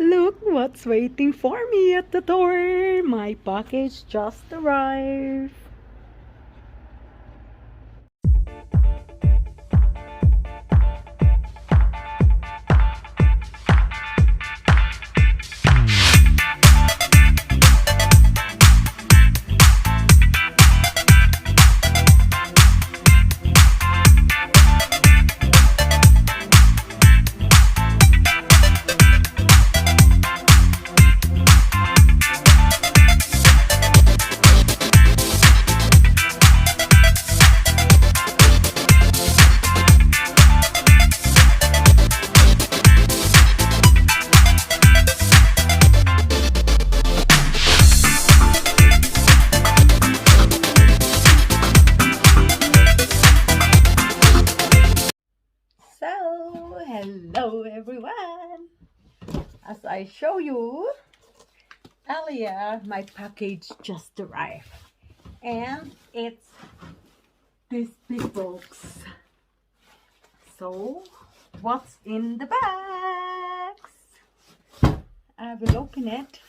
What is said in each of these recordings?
Look what's waiting for me at the door. My package just arrived. So, hello everyone. As I show you earlier, my package just arrived. And it's this big box. So, what's in the bags? I will open it.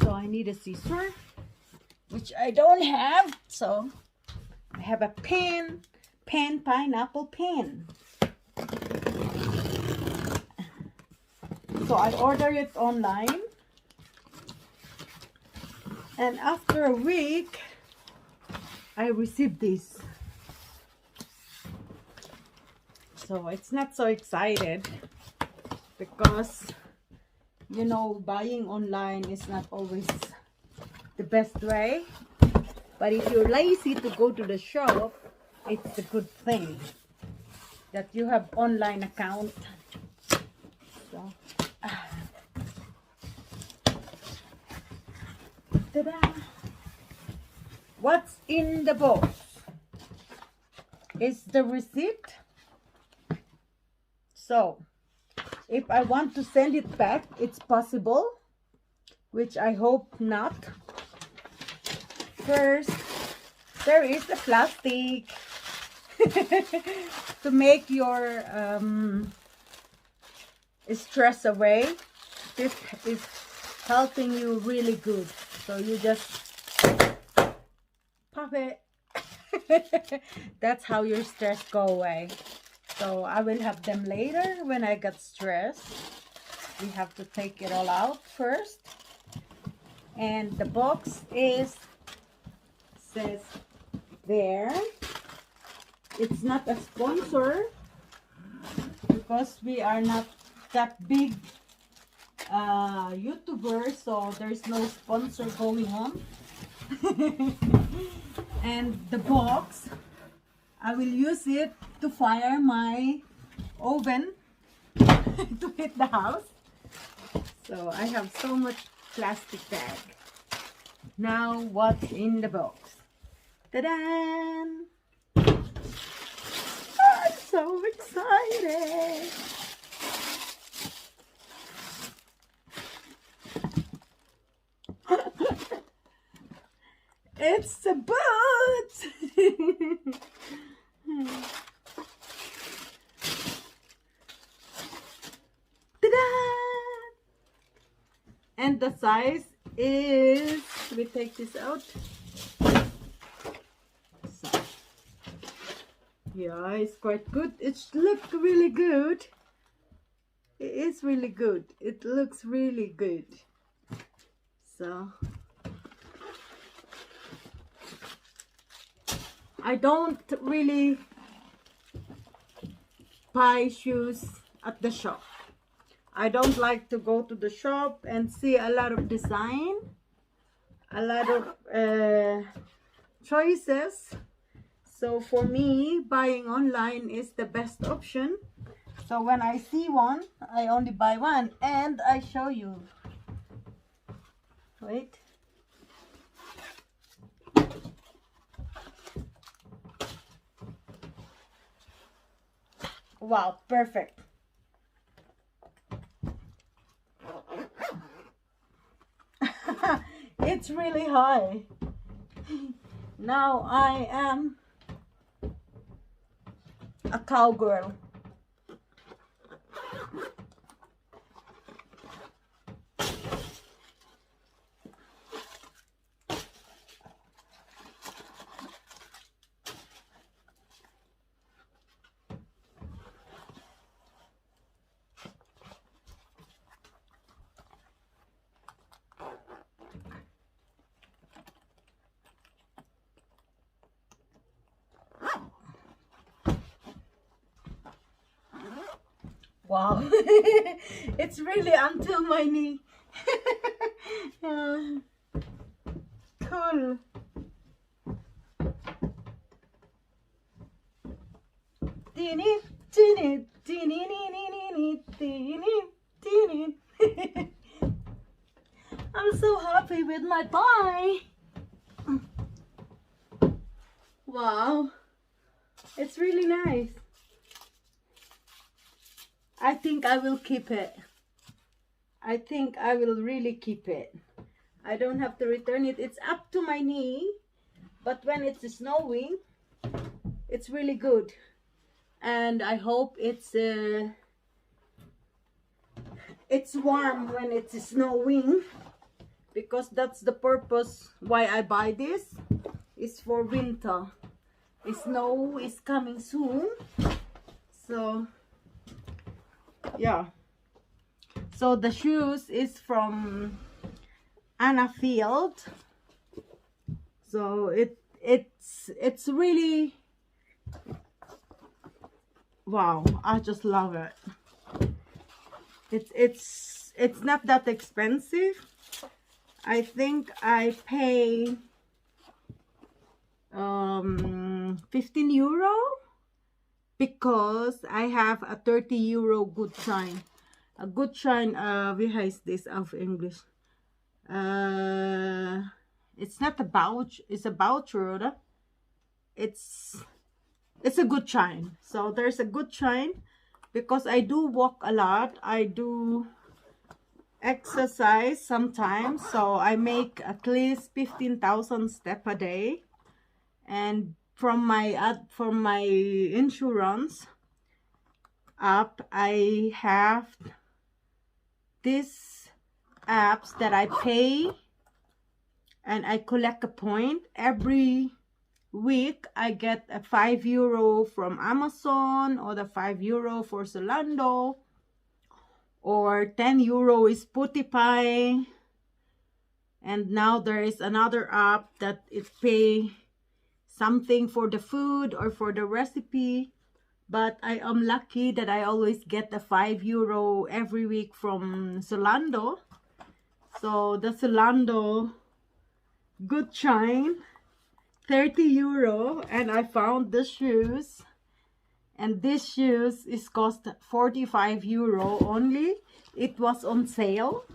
So I need a scissor, which I don't have. So I have a pineapple pen. So I ordered it online, and after a week I received this. So it's not so excited because you know buying online is not always the best way, but if you're lazy to go to the shop, it's a good thing that you have online account. So ta-da! What's in the box is the receipt. So if I want to send it back, it's possible, which I hope not. First, there is the plastic to make your stress away. This is helping you really good. So you just pop it. That's how your stress go away. So I will have them later when I get stressed. We have to take it all out first. And the box says there, it's not a sponsor because we are not that big YouTuber, so there's no sponsor going on. And the box, I will use it to fire my oven to heat the house. So I have so much plastic bag. Now what's in the box? Ta-da! I'm so excited! It's a boot! Ta-da! And the size is, we take this out. So, yeah, it's quite good. It looks really good. It is really good. It looks really good. So I don't really buy shoes at the shop. I don't like to go to the shop and see a lot of design, a lot of choices. So for me, buying online is the best option. So when I see one, I only buy one, and I show you. Wait. Wow, perfect. It's really high. Now I am a cowgirl. Wow. It's really until my knee. Yeah. Cool. Teeny, teeny, teeny, teeny, teeny, teeny. I'm so happy with my pie. Wow. It's really nice. I think I will keep it. I think I will really keep it. I don't have to return it. It's up to my knee, but when it's snowing, it's really good. And I hope it's warm when it's snowing, because that's the purpose why I buy this. Is for winter. Snow is coming soon, so yeah. So the shoes is from Anna Field. So it's really wow. I just love it. It's not that expensive. I think I pay 15 euro because I have a 30 euro good shine. A good shine, wie heißt this auf English? It's not a voucher, it's a voucher, oder? It's a good shine. So there's a good shine because I do walk a lot. I do exercise sometimes, so I make at least 15,000 steps a day. And from my insurance app, I have these apps that I pay and I collect a point. Every week I get a 5 euro from Amazon, or the 5 euro for Zalando, or 10 euro is Spotify. And now there is another app that it pay something for the food or for the recipe, but I am lucky that I always get the 5 euro every week from Zalando. So the Zalando good shine, 30 euro, and I found the shoes, and this shoes is cost 45 euro only. It was on sale.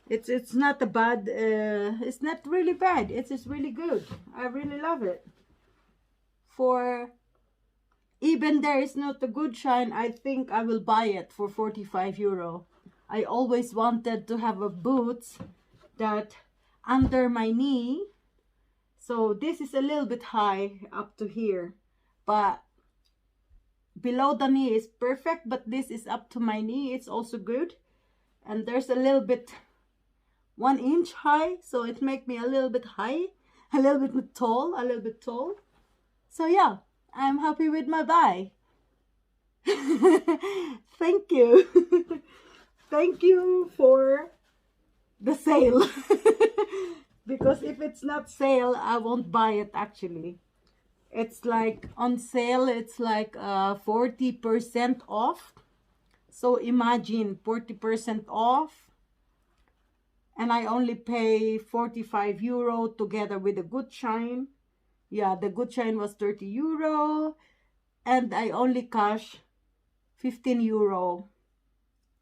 It's not a bad, it's not really bad. It's really good. I really love it. For even there is not a good shine, I think I will buy it for 45 euro. I always wanted to have a boots that under my knee. So this is a little bit high up to here, but below the knee is perfect, but this is up to my knee. It's also good. And there's a little bit 1 inch high, so it make me a little bit high, a little bit tall. So yeah, I'm happy with my buy. Thank you. Thank you for the sale. Because if it's not sale, I won't buy it actually. It's like on sale, it's like 40% off. So imagine 40% off. And I only pay 45 euro together with the good shine. Yeah, the good shine was 30 euro. And I only cash 15 euro.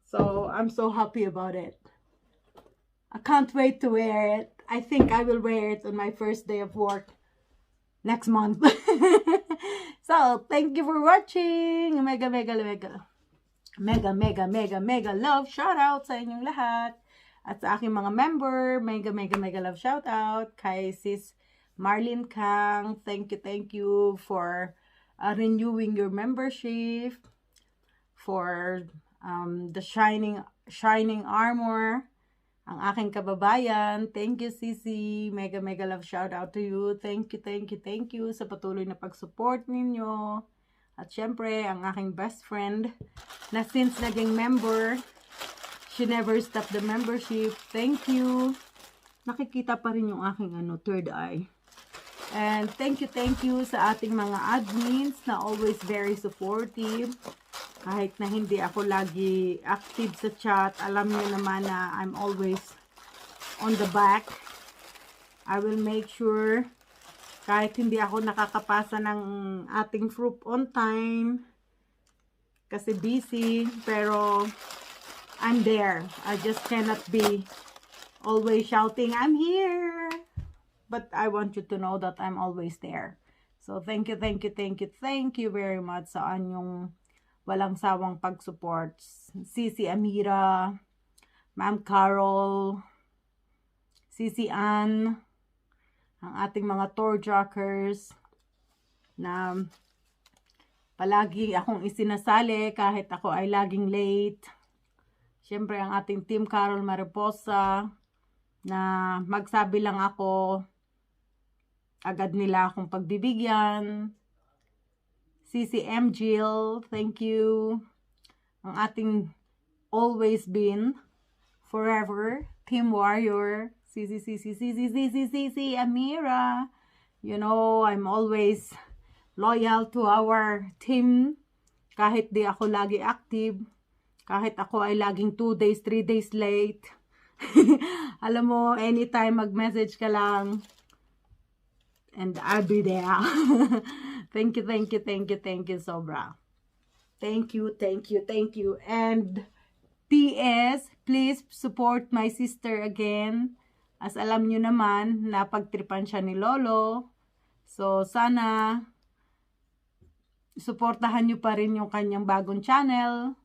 So I'm so happy about it. I can't wait to wear it. I think I will wear it on my first day of work next month. So, thank you for watching. Mega love shout out sa inyong lahat. At sa aking mga member, mega love shout out kay Sis Marlene Kang. Thank you for renewing your membership, for the shining armor, ang aking kababayan. Thank you, Sisi. Mega love shout out to you. Thank you sa patuloy na pag-support ninyo. At syempre, ang aking best friend na since naging member, she never stopped the membership. Thank you. Nakikita pa rin yung aking third eye. And thank you sa ating mga admins na always very supportive. Kahit na hindi ako lagi active sa chat, alam niyo naman na I'm always on the back. I will make sure kahit hindi ako nakakapasa ng ating group on time kasi busy, pero I'm there. I just cannot be always shouting, I'm here. But I want you to know that I'm always there. So thank you, thank you, thank you, thank you very much sa anyong walang sawang pag-support. Sisi Amira, Ma'am Carol, Sisi Ann, ang ating mga tour jockers na palagi akong isinasali kahit ako ay laging late. Siyempre ang ating Team Carol Mariposa na magsabi lang ako, agad nila akong pagbibigyan. CCM Jill, thank you. Ang ating always been, forever, Team Warrior, Sisi Amira. You know, I'm always loyal to our team. Kahit di ako lagi active, kahit ako ay laging 2 days, 3 days late. Alam mo, anytime mag-message ka lang, and I'll be there. Thank you, thank you, thank you, thank you, sobra. Thank you, thank you, thank you. And PS, please support my sister again. As alam nyo naman, napagtripan siya ni Lolo. So, sana suportahan nyo pa rin yung kanyang bagong channel.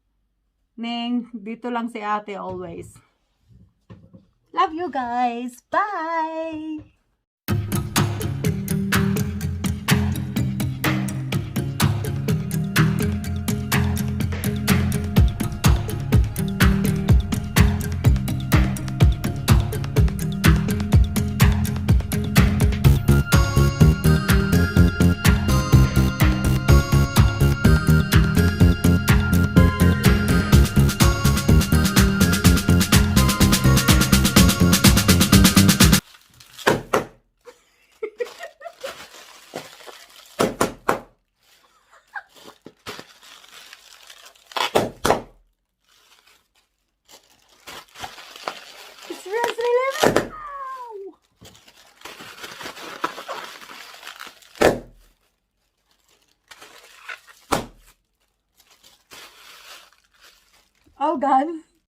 Neng, dito lang si ate always. Love you guys. Bye! It's Raspberry Lemon! Oh God!